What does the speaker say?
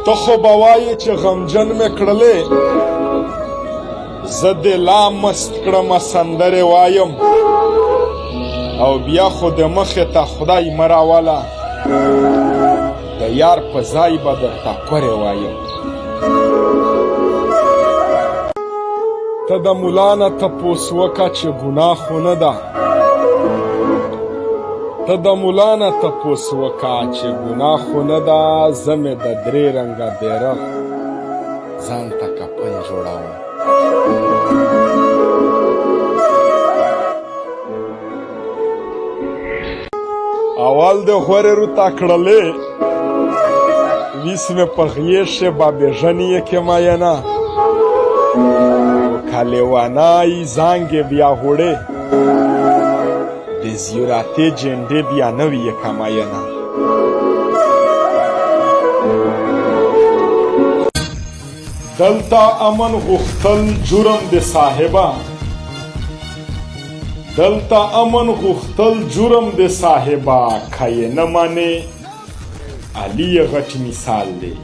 ته خو به وایې چې غمجن مې کړلې زه دې لا مست کړمه سندرې وایم او بیا خو د مخې ته خدای مه راوله د یار په ځای به درته کورې وایم ته د ملا نه تپوس وکه چې ګناه خو نه ده ته د ملا نه تپوس وکه چې ګناه خو نه ده زه مې د درې رنګه بیرغ ځان ته کفن جوړوم اول د غورې روته کړلې ویس مې په غیږ با بېژنې کې ماینه که لیوانای زانګې بیا غوړې د زیوراتې جنډې بیا نه وي یکه ماینه دلته امن غوښتل جرم د صاحبه دلته امن غوښتل جرم د صاحبه که یې نه منې علي یې غټ مثال دی